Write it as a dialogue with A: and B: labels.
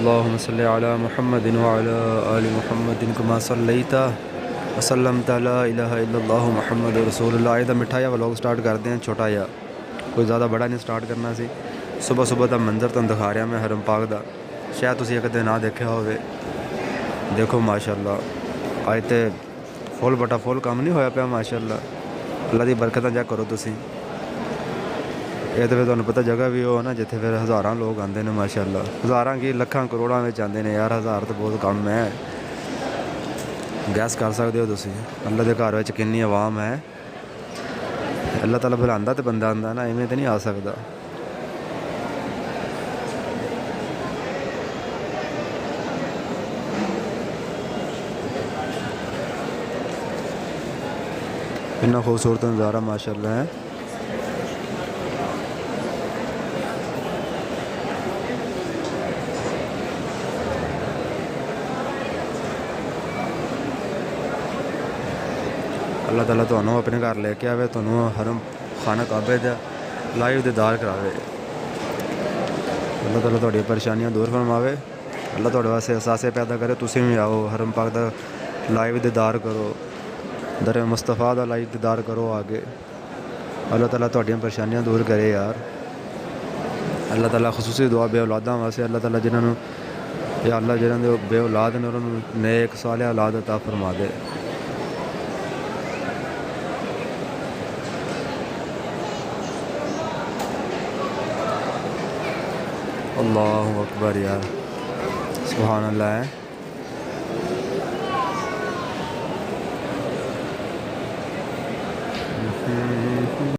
A: अल्लाहुम्मा सल्लि अला मुहम्मदिन व अला आलि मुहम्मदिन कमा सल्लैता व सल्लमता ला इलाहा इल्लल्लाहु मुहम्मदुर रसूलुल्लाह। इहदा मिठा जिहा व्लॉग स्टार्ट करते हैं, छोटा जिहा, कोई ज़्यादा बड़ा नहीं स्टार्ट करना सी। सुबह सुबह का मंजर तुहानूं दिखा रहा मैं हरम पाक दा, शायद तुसीं कदे ना देखा होवे। देखो माशाअल्लाह, अज तो फुल बटा फुल काम नहीं होया पिया माशाअल्लाह। अल्लाह दी बरकत चेक करो तुसीं। ये तो फिर तुहानूं पता जगह भी हो ना जिथे फिर हज़ारां लोग आते हैं माशाअल्लाह, हज़ारां की लखां करोड़ों में आते हैं यार। हज़ार तो बहुत कम है, गैस कर सकते हो तुसीं। अल्लाह के घर में कितनी आवाम है। अल्लाह ताला बुलांदा तो बंदा आंदा ना, इवें तो नहीं आ सकता। इतना खूबसूरत नज़ारा माशाअल्लाह है। अल्लाह ताला तुहानूं अपने घर लेके आवे, तुहानूं हरम खाना काबे दा लाइव दीदार करावे। अल्लाह ताला तुहाडी परेशानियां दूर फरमावे। अल्लाह तुहाडे वास्ते एहसास पैदा करे, तुसीं भी आओ हरम पाक दा लाइव दीदार करो, दर मुस्तफ़ा दा लाइव दीदार करो आगे। अल्लाह ताला तुहाडियां परेशानियां दूर करे यार। अल्लाह ताला खसूसी दुआ बे औलादां वास्ते, अल्लाह ताला जिन्होंने या अल्लाह जिन्होंने बे औलाद ने उन्होंने नेक सालिह औलाद अता फरमा दे। अल्लाहु अकबर यार, सुभान अल्लाह है।